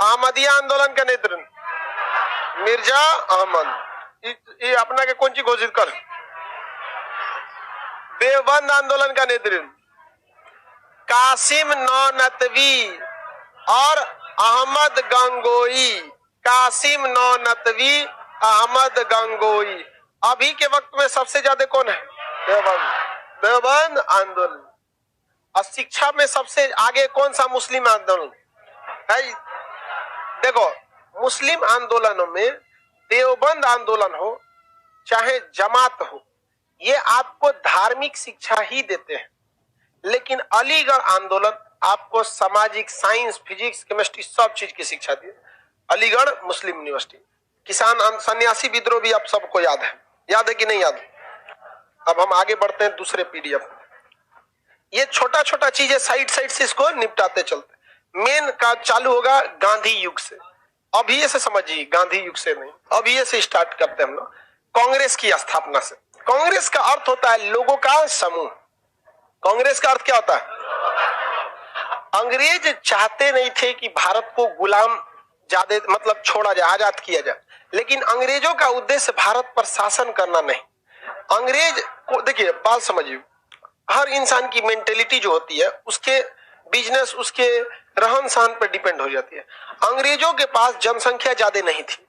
अहमदिया आंदोलन का नेतृत्व मिर्जा अहमद। ये अपना के कौन सी घोषित कर? देवबंद आंदोलन का नेतृत्व कासिम नौनतवी और अहमद गंगोई। कासिम नौनतवी, अहमद गंगोई। अभी के वक्त में सबसे ज्यादा कौन है? देवबंद आंदोलन। और शिक्षा में सबसे आगे कौन सा मुस्लिम आंदोलन है? देखो, मुस्लिम आंदोलनों में देवबंद आंदोलन हो चाहे जमात हो, ये आपको धार्मिक शिक्षा ही देते हैं। लेकिन अलीगढ़ आंदोलन आपको सामाजिक, साइंस, फिजिक्स, केमिस्ट्री सब चीज की शिक्षा दी। अलीगढ़ मुस्लिम यूनिवर्सिटी। किसान सन्यासी विद्रोह भी आप सबको याद है कि नहीं याद? अब हम आगे बढ़ते हैं दूसरे पीडीएफ। ये छोटा छोटा चीजें साइड से इसको निपटाते चलते। मेन का चालू होगा गांधी युग से। अभी से समझिए, गांधी युग से नहीं, अभी से स्टार्ट करते हैं हम लोग। कांग्रेस की स्थापना से। कांग्रेस का अर्थ होता है लोगों का समूह। कांग्रेस का अर्थ क्या होता है? अंग्रेज चाहते नहीं थे कि भारत को गुलाम ज्यादा मतलब छोड़ा जाए, आजाद किया जाए, लेकिन अंग्रेजों का उद्देश्य भारत पर शासन करना नहीं। अंग्रेज को देखिए, बात समझिए, हर इंसान की मेंटेलिटी जो होती है उसके बिजनेस उसके रहन सहन पर डिपेंड हो जाती है। अंग्रेजों के पास जनसंख्या ज्यादा नहीं थी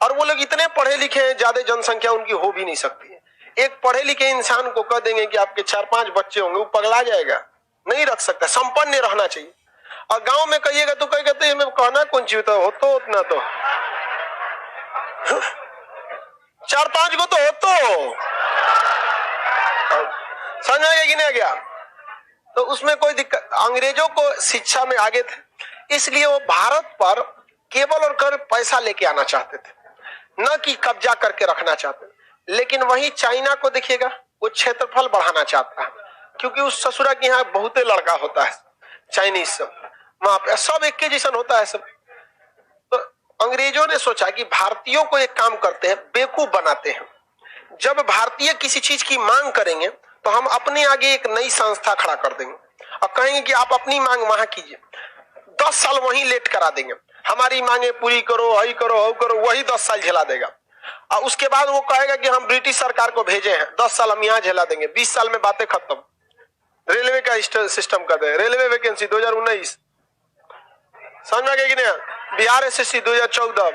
और वो लोग इतने पढ़े लिखे हैं, ज्यादा जनसंख्या उनकी हो भी नहीं सकती है। एक पढ़े लिखे इंसान को कह देंगे कि आपके 4-5 बच्चे होंगे, वो पगला जाएगा, नहीं रख सकता, संपन्न रहना चाहिए। और गांव में कहिएगा तो कहीं कहते हैं कहना कौन चीज हो तो उतना तो 4-5 को तो हो तो समझ में कि नहीं गया। तो उसमें कोई दिक्कत, अंग्रेजों को शिक्षा में आगे थे, इसलिए वो भारत पर केवल और केवल पैसा लेके आना चाहते थे, न कि कब्जा करके रखना चाहते थे। लेकिन वही चाइना को देखिएगा, वो क्षेत्रफल बढ़ाना चाहता है, क्योंकि उस ससुरा के यहाँ बहुते लड़का होता है चाइनीज सब, वहां पे सब एक के जैसन होता है सब। तो अंग्रेजों ने सोचा कि भारतीयों को एक काम करते हैं, बेवकूफ बनाते हैं। जब भारतीय किसी चीज की मांग करेंगे तो हम अपने आगे एक नई संस्था खड़ा कर देंगे और कहेंगे कि आप अपनी मांग वहां कीजिए, 10 साल वहीं लेट करा देंगे, हमारी मांगे पूरी करो, हई करो, हव करो, वही 10 साल झेला देगा। और उसके बाद वो कहेगा कि हम ब्रिटिश सरकार को भेजे हैं, 10 साल हम यहाँ झेला देंगे, 20 साल में बातें खत्म। रेलवे का सिस्टम कर दे, रेलवे वैकेंसी 2019, समझ में गया कि नहीं। बिहार एसएससी 2014,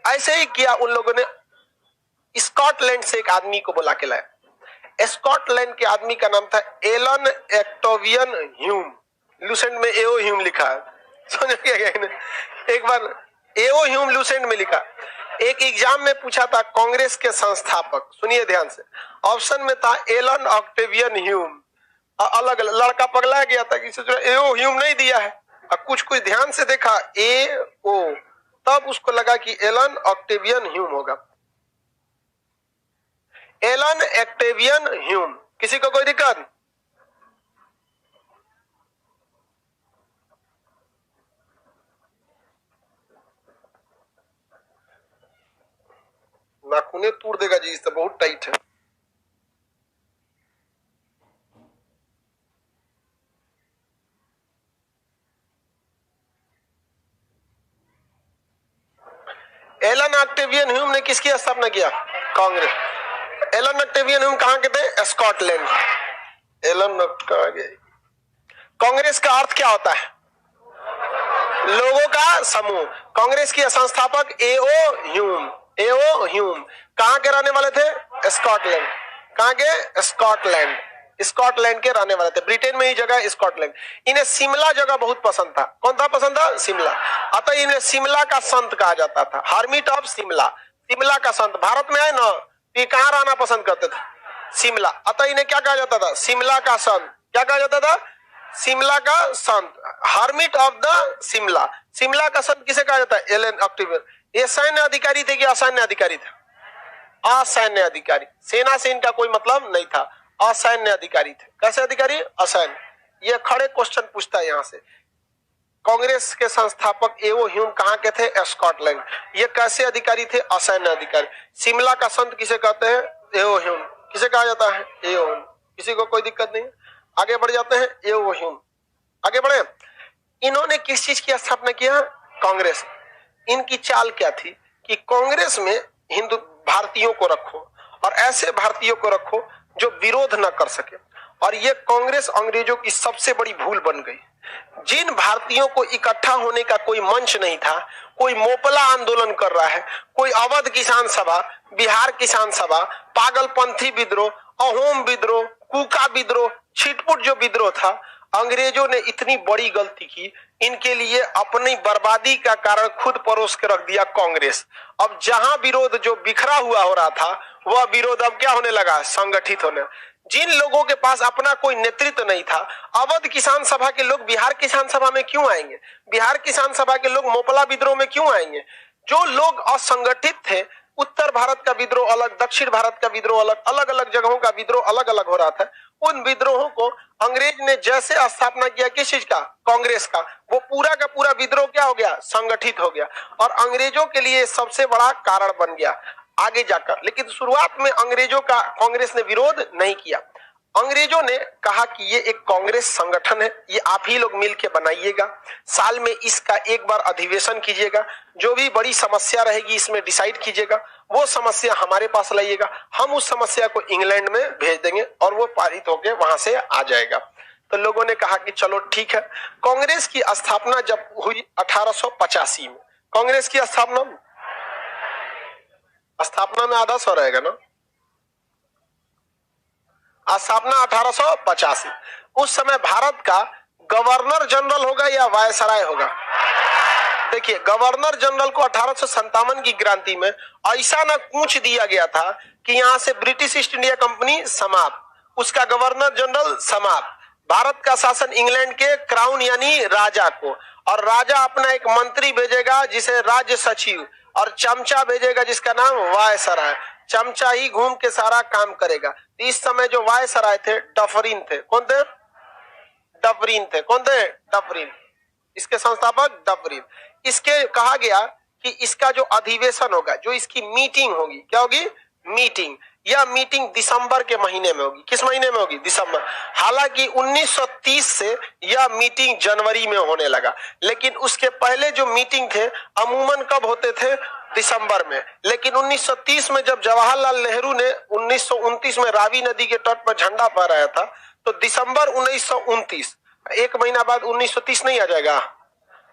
ऐसे ही किया उन लोगों ने। स्कॉटलैंड से एक आदमी को बुला के लाया। स्कॉटलैंड के आदमी का नाम था एलन एक्टोवियन ह्यूम, लूसेंट में एओ ह्यूम लिखा है, समझ गया क्या। एक बार एओ ह्यूम लूसेंट में लिखा। एक एग्जाम में पूछा था कांग्रेस के संस्थापक, सुनिए ध्यान से, ऑप्शन में था एलन ऑक्टेवियन ह्यूम, अलग अलग लड़का पगला गया था कि एओ ह्यूम नहीं दिया है, कुछ कुछ ध्यान से देखा ए ओ, तब उसको लगा कि एलन ऑक्टेवियन ह्यूम होगा। एलन ऑक्टेवियन ह्यूम, किसी को कोई दिक्कत? नाखूने तोड़ देगा जी, इससे बहुत टाइट है। एलन ऑक्टेवियन ह्यूम ने किसकी स्थापना किया? कांग्रेस। एलन ऑक्टेवियन ह्यूम कहां के थे? स्कॉटलैंड। एलन कहां गए? कांग्रेस का अर्थ क्या होता है? लोगों का समूह। कांग्रेस की संस्थापक एओ ह्यूम। एओ ह्यूम कहां के रहने वाले थे? स्कॉटलैंड। कहां के? स्कॉटलैंड। स्कॉटलैंड के रहने वाले थे, ब्रिटेन में ही जगह स्कॉटलैंड। इन्हें शिमला जगह बहुत पसंद था। कौन था पसंद था? शिमला। अतः इन्हें शिमला का संत कहा जाता था, हार्मिट ऑफ शिमला। शिमला का संत। भारत में है ना, ये कहां रहना पसंद करते थे? शिमला। अतः इन्हें क्या कहा जाता था? शिमला का संत। क्या कहा जाता था? शिमला का संत, hermit of the Shimla. Shimla का संत किसे कहा जाता है? Alan Octavian. ये सैन्य अधिकारी थे कि असैन्य अधिकारी थे? असैन्य अधिकारी। सेना से इनका कोई मतलब नहीं था, असैन्य अधिकारी थे। कैसे अधिकारी? असैन्य। ये खड़े क्वेश्चन पूछता है यहां से। कांग्रेस के संस्थापक एओ ह्यूम कहां के थे? स्कॉटलैंड। ये कैसे अधिकारी थे? असैन्य अधिकारी। शिमला का संत किसे कहते हैं? एओ ह्यूम। किसे कहा जाता है? एओ ह्यूम। किसी को कोई दिक्कत नहीं? आगे बढ़ जाते हैं। एओ ह्यूम आगे बढ़े। इन्होंने किस चीज की स्थापना किया? कांग्रेस। इनकी चाल क्या थी कि कांग्रेस में हिंदू भारतीयों को रखो और ऐसे भारतीयों को रखो जो विरोध न कर सके। और ये कांग्रेस अंग्रेजों की सबसे बड़ी भूल बन गई। जिन भारतीयों को इकट्ठा होने का कोई मंच नहीं था, कोई मोपला आंदोलन कर रहा है, कोई अवध किसान सभा, बिहार किसान सभा, पागलपंथी विद्रोह, अहोम विद्रोह, कूका विद्रोह, छिटपुट जो विद्रोह था, अंग्रेजों ने इतनी बड़ी गलती की। इनके लिए अपनी बर्बादी का कारण खुद परोस के रख दिया कांग्रेस। अब जहां विरोध जो बिखरा हुआ हो रहा था, वह विरोध अब क्या होने लगा? संगठित होने। जिन लोगों के पास अपना कोई नेतृत्व नहीं था, अवध किसान सभा के लोग बिहार किसान सभा में क्यों आएंगे? बिहार किसान सभा के लोग मोपला विद्रोह में क्यों आएंगे? जो लोग असंगठित थे, उत्तर भारत का विद्रोह अलग, दक्षिण भारत का विद्रोह अलग, अलग अलग जगहों का विद्रोह अलग अलग हो रहा था। उन विद्रोहों को अंग्रेज ने जैसे स्थापना किया, किस चीज का? कांग्रेस का, वो पूरा का पूरा विद्रोह क्या हो गया? संगठित हो गया और अंग्रेजों के लिए सबसे बड़ा कारण बन गया आगे जाकर। लेकिन शुरुआत में अंग्रेजों का कांग्रेस ने विरोध नहीं किया। अंग्रेजों ने कहा कि ये एक कांग्रेस संगठन है, ये आप ही लोग मिलके बनाइएगा, साल में इसका एक बार अधिवेशन कीजिएगा, जो भी बड़ी समस्या रहेगी इसमें डिसाइड कीजिएगा, वो समस्या हमारे पास लाइएगा, हम उस समस्या को इंग्लैंड में भेज देंगे और वो पारित होकर वहां से आ जाएगा। तो लोगों ने कहा कि चलो ठीक है। कांग्रेस की स्थापना जब हुई 1885 में, कांग्रेस की स्थापना में आधा सौ रहेगा ना, स्थापना 1885। उस समय भारत का गवर्नर जनरल होगा या वायसराय होगा? देखिए, गवर्नर जनरल को 1857 की क्रांति में ऐसा ना कूच दिया गया था कि यहां से ब्रिटिश ईस्ट इंडिया कंपनी समाप्त, उसका गवर्नर जनरल समाप्त, भारत का शासन इंग्लैंड के क्राउन यानी राजा को, और राजा अपना एक मंत्री भेजेगा जिसे राज्य सचिव, और चमचा भेजेगा जिसका नाम वायसराय। चमचा ही घूम के सारा काम करेगा। इस समय जो वायसराय थे डफरिन थे। कौन थे? डफरिन थे। कौन थे? डफरिन। इसके संस्थापक डफरिन। इसके कहा गया कि इसका जो अधिवेशन होगा, जो इसकी मीटिंग होगी, क्या होगी? मीटिंग। यह मीटिंग दिसंबर के महीने में होगी। किस महीने में होगी? दिसंबर। हालांकि 1930 से यह मीटिंग जनवरी में होने लगा, लेकिन उसके पहले जो मीटिंग थे अमूमन कब होते थे? दिसंबर में। लेकिन 1930 में जब जवाहरलाल नेहरू ने 1929 में रावी नदी के तट पर झंडा फहराया था, तो दिसंबर 1929, एक महीना बाद 1930 नहीं आ जाएगा?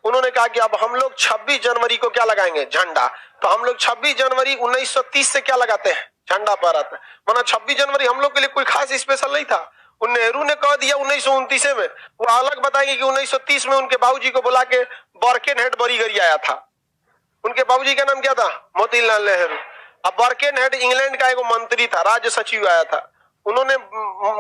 उन्होंने कहा कि अब हम लोग 26 जनवरी को क्या लगाएंगे? झंडा। तो हम लोग 26 जनवरी 1930 से क्या लगाते हैं? झंडा फहराते हैं। वरना 26 जनवरी हम लोग के लिए कोई खास स्पेशल नहीं था। नेहरू ने कह दिया 1929 में, वो अलग बताएंगे कि 1930 में उनके बाबूजी को बुला के बर्केनहेड बरीगरी आया था। उनके बाबूजी का नाम क्या था? मोतीलाल नेहरू। अब बर्केनहेड इंग्लैंड का एक मंत्री था, राज्य सचिव आया था। उन्होंने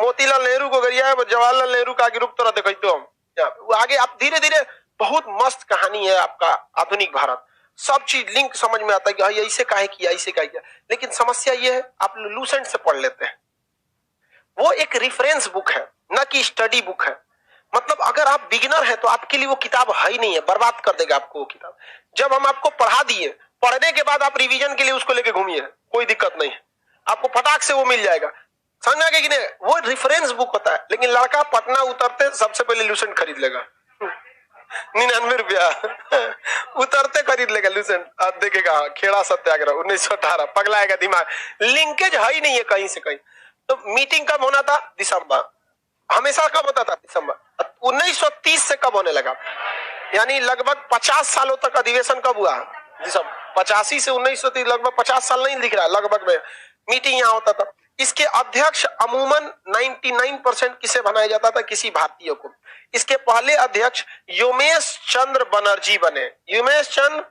मोतीलाल नेहरू को गरिया, जवाहरलाल नेहरू का आगे रुक तो देखो तो आगे आप धीरे धीरे, बहुत मस्त कहानी है आपका आधुनिक भारत। सब चीज लिंक समझ में आता है कि ऐसे काहे किया, ऐसे काहे किया। लेकिन समस्या ये है, आप लूसेंट से पढ़ लेते हैं। वो एक रिफरेंस बुक है, न कि स्टडी बुक है। मतलब अगर आप बिगिनर हैं तो आपके लिए वो किताब है ही नहीं है, बर्बाद कर देगा आपको वो किताब। जब हम आपको पढ़ा दिए, पढ़ने के बाद आप रिवीजन के लिए उसको लेके घूमिए, कोई दिक्कत नहीं है, आपको फटाक से वो मिल जाएगा। समझ आ गया कि नहीं? वो रिफरेंस बुक होता है। लेकिन लड़का पटना उतरते सबसे पहले लूसेंट खरीद लेगा, 99 रुपया उतरते खरीद लेगा लूसेंट। देखेगा खेड़ा सत्याग्रह 1918, पगलाएगा दिमाग। लिंकेज है ही नहीं है कहीं से कहीं। तो मीटिंग कब होना था? दिसंबर। हमेशा कब होता था? दिसंबर। 1930 से कब होने लगा? यानी लगभग 50 सालों तक अधिवेशन कब हुआ? दिसंबर। 85 से 1930, लगभग 50 साल नहीं दिख रहा, लगभग में मीटिंग यहाँ होता था। इसके अध्यक्ष अमूमन 99% किसे बनाया जाता था? किसी भारतीय को। इसके पहले अध्यक्ष योमेश चंद्र बनर्जी बने। योमेश चंद्र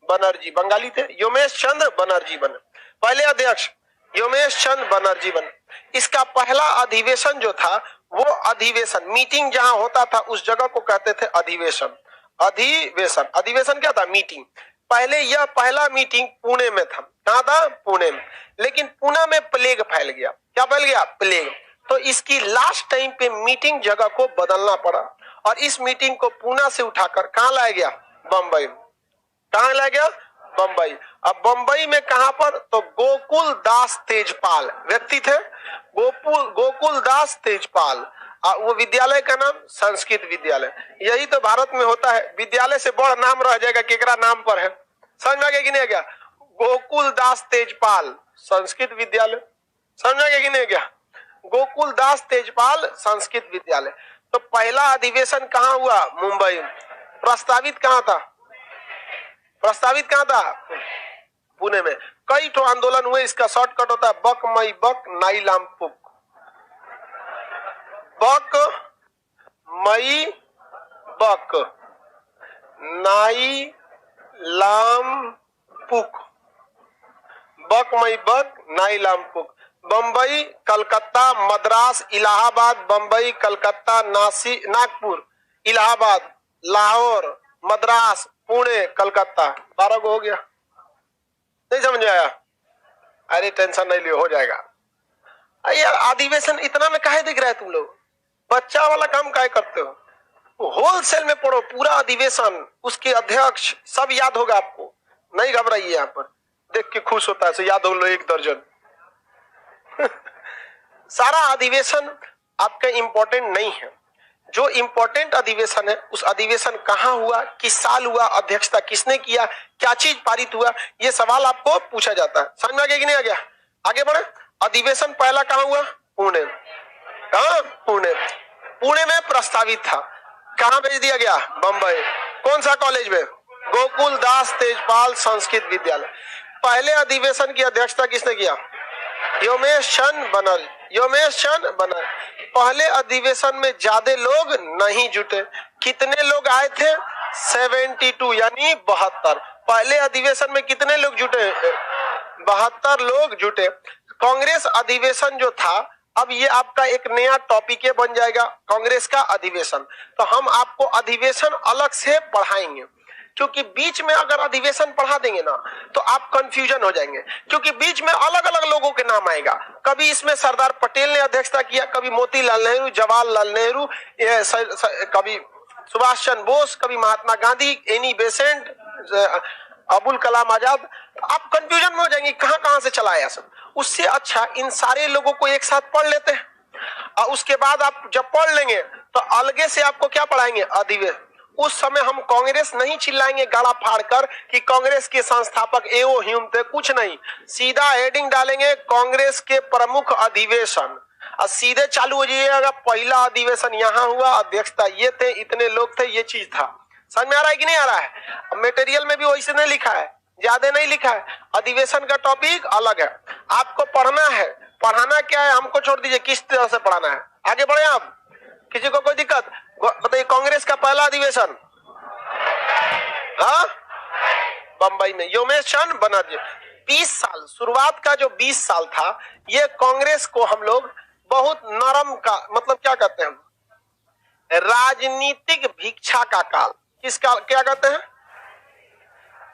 बनर्जी, बंगाली थे। योमेश चंद्र बनर्जी बने पहले अध्यक्ष, योमेश चंद्र बनर्जी बने। इसका पहला अधिवेशन जो था, वो अधिवेशन, मीटिंग जहां होता था उस जगह को कहते थे अधिवेशन। अधिवेशन, अधिवेशन क्या था? मीटिंग। पहले यह पहला मीटिंग पुणे में था। कहां था? पुणे में। लेकिन पुणे में प्लेग फैल गया। क्या फैल गया? प्लेग। तो इसकी लास्ट टाइम पे मीटिंग जगह को बदलना पड़ा, और इस मीटिंग को पुणे से उठाकर कहां लाया गया? बंबई। कहां लाया गया? बंबई। अब बंबई में कहां पर? तो गोकुल दास तेजपाल व्यक्ति थे। गोकुल दास तेजपाल। वो विद्यालय का नाम संस्कृत विद्यालय। यही तो भारत में होता है, विद्यालय से बड़ा नाम रह जाएगा केकरा नाम पर है। समझ में आ गया कि नहीं? गया गोकुल दास तेजपाल संस्कृत विद्यालय। समझ आ गया कि नहीं? गया गोकुल दास तेजपाल संस्कृत विद्यालय। तो पहला अधिवेशन कहां हुआ? मुंबई। प्रस्तावित कहां था? प्रस्तावित कहां था? पुणे में। कई तो आंदोलन हुए, इसका शॉर्टकट होता है बक मई बक नाई लाम पुक। बक मई बक नाई लाम पुक। बक मई बक नाई लाम पुक। बंबई, कलकत्ता, मद्रास, इलाहाबाद, बंबई, कलकत्ता, नागपुर, इलाहाबाद, लाहौर, मद्रास, पुणे, कलकत्ता। 12 को हो गया। नहीं समझ आया? अरे टेंशन नहीं लियो, हो जाएगा। यार अधिवेशन इतना में काहे दिख रहा है तुम लोग? बच्चा वाला काम काहे करते हो? होलसेल में पढ़ो पूरा अधिवेशन, उसके अध्यक्ष सब याद होगा आपको। नहीं घबराइए, यहाँ पर देख के खुश होता है, याद हो लो 1 दर्जन। सारा अधिवेशन आपका इंपॉर्टेंट नहीं है। जो इंपॉर्टेंट अधिवेशन है, उस अधिवेशन कहां हुआ, किस साल हुआ, अध्यक्षता किसने किया, क्या चीज पारित हुआ, ये सवाल आपको पूछा जाता है। समझ में आ गया कि नहीं आ गया? आगे बढ़े। अधिवेशन पहला कहां हुआ? पुणे। कहां? पुणे। पुणे में प्रस्तावित था, कहां भेज दिया गया? बंबई। कौन सा कॉलेज में? गोकुल दास तेजपाल संस्कृत विद्यालय। पहले अधिवेशन की अध्यक्षता किसने किया? योमेश चंद बनर्जी। पहले अधिवेशन में ज्यादा लोग नहीं जुटे। कितने लोग आए थे? 72 यानी 72। पहले अधिवेशन में कितने लोग जुटे? 72 लोग जुटे। कांग्रेस अधिवेशन जो था, अब ये आपका एक नया टॉपिक बन जाएगा, कांग्रेस का अधिवेशन। तो हम आपको अधिवेशन अलग से पढ़ाएंगे, क्योंकि बीच में अगर अधिवेशन पढ़ा देंगे ना तो आप कंफ्यूजन हो जाएंगे, क्योंकि बीच में अलग अलग लोगों के नाम आएगा। कभी इसमें सरदार पटेल ने अध्यक्षता किया, कभी मोतीलाल नेहरू, जवाहरलाल नेहरू, कभी सुभाष चंद्र बोस, कभी महात्मा गांधी, एनी बेसेंट, अबुल कलाम आजाद। आप कंफ्यूजन में हो जाएंगे कहां कहां से चला आया सब। उससे अच्छा इन सारे लोगों को एक साथ पढ़ लेते हैं, और उसके बाद आप जब पढ़ लेंगे तो अलगे से आपको क्या पढ़ाएंगे? अधिवेशन। उस समय हम कांग्रेस नहीं चिल्लाएंगे गाड़ा फाड़कर कि कांग्रेस के संस्थापक एओ ह्यूम थे, कुछ नहीं। सीधा हेडिंग डालेंगे कांग्रेस के प्रमुख अधिवेशन, और सीधे चालू हो जाइएगा। पहला अधिवेशन यहाँ हुआ, अध्यक्षता ये थे, इतने लोग थे, ये चीज था। समझ में आ रहा है कि नहीं आ रहा है? मटेरियल में भी वैसे नहीं लिखा है, ज्यादा नहीं लिखा है। अधिवेशन का टॉपिक अलग है, आपको पढ़ना है। पढ़ाना क्या है हमको छोड़ दीजिए, किस तरह से पढ़ाना है। आगे बढ़े आप, किसी को कोई दिक्कत? बताइए, कांग्रेस का पहला अधिवेशन हाँ बंबई में, योमेश चंद बनर्जी। 20 साल, शुरुआत का जो 20 साल था, ये कांग्रेस को हम लोग बहुत नरम का मतलब क्या कहते हैं? राजनीतिक भिक्षा का काल। किसका क्या कहते हैं?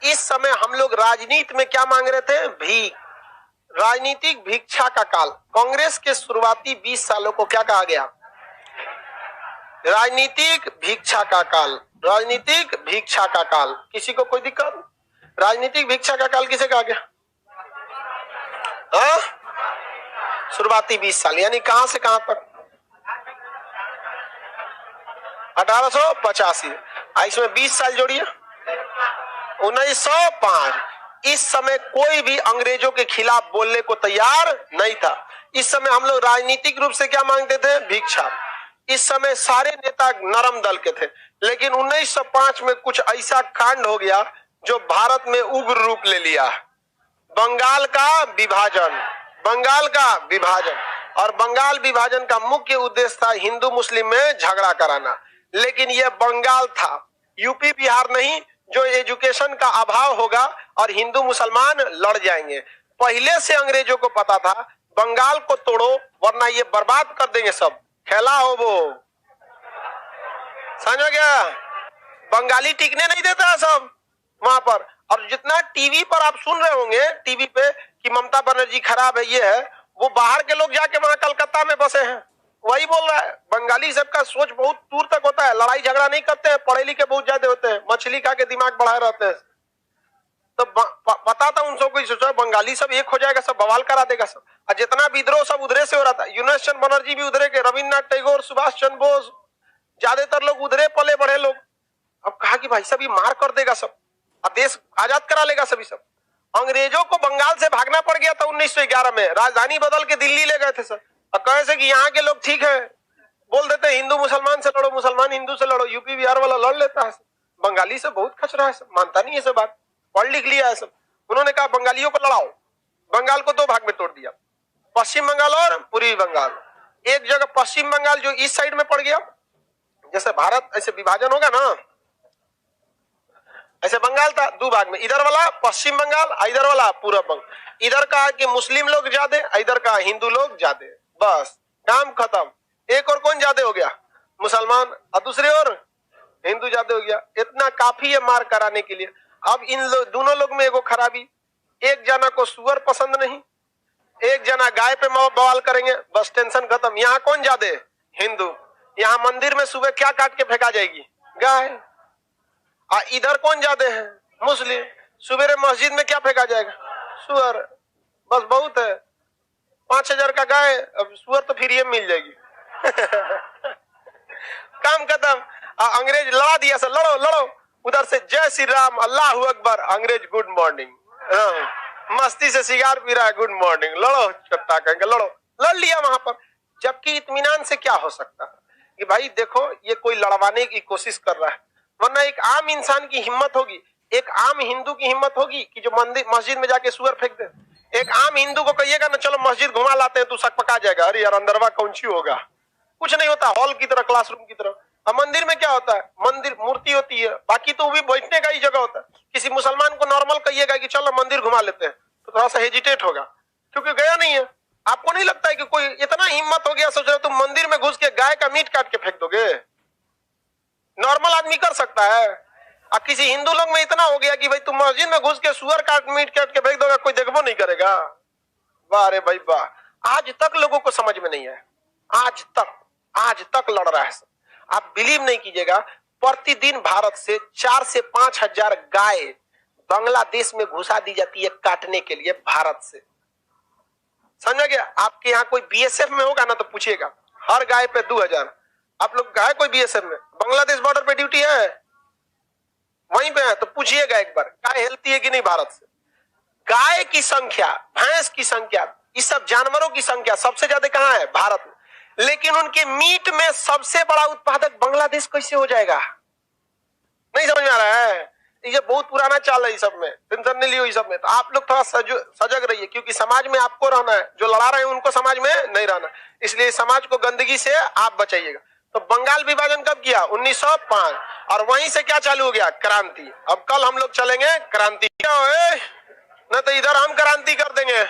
इस समय हम लोग राजनीति में क्या मांग रहे थे? भीख। राजनीतिक भिक्षा का काल। कांग्रेस के शुरुआती 20 सालों को क्या कहा गया? राजनीतिक भिक्षा का काल। राजनीतिक भिक्षा का काल। किसी को कोई दिक्कत? राजनीतिक भिक्षा का काल किसे कहा गया? हाँ, शुरुआती 20 साल यानी कहां से कहां तक? 1885। इसमें 20 साल जोड़िए, 1905। इस समय कोई भी अंग्रेजों के खिलाफ बोलने को तैयार नहीं था। इस समय हम लोग राजनीतिक रूप से क्या मांगते थे? भिक्षा। इस समय सारे नेता नरम दल के थे, लेकिन 1905 में कुछ ऐसा कांड हो गया जो भारत में उग्र रूप ले लिया। बंगाल का विभाजन। बंगाल का विभाजन, और बंगाल विभाजन का मुख्य उद्देश्य था हिंदू मुस्लिम में झगड़ा कराना। लेकिन यह बंगाल था, यूपी बिहार नहीं, जो एजुकेशन का अभाव होगा और हिंदू मुसलमान लड़ जाएंगे। पहले से अंग्रेजों को पता था बंगाल को तोड़ो वरना ये बर्बाद कर देंगे सब। खेला हो वो, समझ गया? बंगाली टिकने नहीं देता सब वहां पर। और जितना टीवी पर आप सुन रहे होंगे, टीवी पे कि ममता बनर्जी खराब है, ये है, वो बाहर के लोग जाके वहां कलकत्ता में बसे हैं, वही बोल रहा है। बंगाली सबका सोच बहुत दूर तक होता है, लड़ाई झगड़ा नहीं करते हैं, पढ़े लिखे बहुत ज्यादा होते हैं, मछली खा के दिमाग बढ़ाए रहते हैं। तो पता था उन सबको, सोचा बंगाली सब एक हो जाएगा, सब बवाल करा देगा सब। और जितना विद्रोह सब उधरे से हो रहा था। योमेश चंद बनर्जी भी उधरे के, रविन्द्रनाथ टैगोर, सुभाष चंद्र बोस, ज्यादातर लोग उधरे पले बढ़े लोग। अब कहा कि भाई सब ये मार कर देगा सब, और देश आजाद करा लेगा सभी सब। अंग्रेजों को बंगाल से भागना पड़ गया था 1911 में, राजधानी बदल के दिल्ली ले गए थे सर। और कहे से कि यहाँ के लोग ठीक है, बोल देते हिंदू मुसलमान से लड़ो, मुसलमान हिंदू से लड़ो, यूपी बिहार वाला लड़ लेता है। बंगाली से बहुत खचरा है, सब मानता नहीं है सब बात, पढ़ लिख लिया है सब। उन्होंने कहा बंगालियों को लड़ाओ, बंगाल को 2 भाग में तोड़ दिया, पश्चिम बंगाल और पूर्वी बंगाल। एक जगह पश्चिम बंगाल जो ईस्ट साइड में पड़ गया, जैसे भारत ऐसे विभाजन होगा ना, ऐसे बंगाल था 2 भाग में, इधर वाला पश्चिम बंगाल, इधर वाला पूर्व बंगाल। इधर का कि मुस्लिम लोग ज्यादा, इधर का हिंदू लोग ज्यादा, बस काम खत्म। एक और कौन ज्यादा हो गया? मुसलमान, और दूसरे और हिंदू ज्यादा हो गया। इतना काफी है मार कराने के लिए। अब इन दोनों लोग में एगो खराबी, एक जना को सुअर पसंद नहीं, एक जना गाय पे बवाल करेंगे, बस टेंशन खत्म। यहाँ कौन ज्यादा? हिंदू। यहाँ मंदिर में सुबह क्या काट के फेंका जाएगी? गाय। इधर कौन ज्यादा है? मुस्लिम। सुबह मस्जिद में क्या फेंका जाएगा? सुअर। बस बहुत है, 5000 का गाय, अब सुअर तो फिर ये मिल जाएगी। काम खत्म। अंग्रेज लड़ा दिया सर, लड़ो लड़ो। उधर से जय श्री राम, अल्लाह अकबर, अंग्रेज गुड मॉर्निंग, मस्ती से सिगार पी रहा है, गुड मॉर्निंग, लड़ो चट्टा कहेंगे, लड़ो, लड़ लिया वहां पर। जबकि इत्मीनान से क्या हो सकता है? कि भाई देखो ये कोई लड़वाने की कोशिश कर रहा है, वरना एक आम इंसान की हिम्मत होगी, एक आम हिंदू की हिम्मत होगी कि जो मंदिर मस्जिद में जाके सुअर फेंक दे। एक आम हिंदू को कहिएगा ना चलो मस्जिद घुमा लाते हैं, तू शक पका जाएगा, अरे यार अंदरवा कौन सी होगा, कुछ नहीं होता, हॉल की तरह, क्लासरूम की तरह। अब मंदिर में क्या होता है, मंदिर मूर्ति होती है, बाकी तो वो भी बैठने का ही जगह होता है। किसी मुसलमान को नॉर्मल कहिएगा कि चलो मंदिर घुमा लेते हैं तो थोड़ा सा हेजिटेट होगा, क्योंकि गया नहीं है। आपको नहीं लगता है कि कोई इतना हिम्मत हो गया, सोच रहे तुम मंदिर में घुस के गाय का मीट काट के फेंक दोगे? नॉर्मल आदमी कर सकता है। अब किसी हिंदू लोग में इतना हो गया कि भाई तुम मस्जिद में घुस के सुअर काट मीट काट के फेंक दोगे, कोई देखबो नहीं करेगा। वाह रे भाई वाह, आज तक लोगों को समझ में नहीं है, आज तक लड़ रहा है। आप बिलीव नहीं कीजिएगा, प्रतिदिन भारत से 4 से 5 हजार गाय बांग्लादेश में घुसा दी जाती है काटने के लिए, भारत से। समझा गया? आपके यहाँ कोई बीएसएफ में होगा ना तो पूछिएगा, हर गाय पे 2000। आप लोग गाय कोई बीएसएफ में, बांग्लादेश बॉर्डर पे ड्यूटी है, वहीं पे है तो पूछिएगा एक बार, गाय हिलती है कि नहीं भारत से? गाय की संख्या, भैंस की संख्या, इस सब जानवरों की संख्या सबसे ज्यादा कहां है? भारत में। लेकिन उनके मीट में सबसे बड़ा उत्पादक बांग्लादेश कैसे हो जाएगा? नहीं समझ में आ रहा है? ये बहुत पुराना चाल है, इस सब में टेंशन नहीं लियो। इस सब में तो आप लोग थोड़ा सजग रहिए, क्योंकि समाज में आपको रहना है, जो लड़ा रहे हैं उनको समाज में नहीं रहना, इसलिए समाज को गंदगी से आप बचाइएगा। तो बंगाल विभाजन कब किया? 1905, और वहीं से क्या चालू हो गया? क्रांति। अब कल हम लोग चलेंगे क्रांति, न तो इधर हम क्रांति कर देंगे।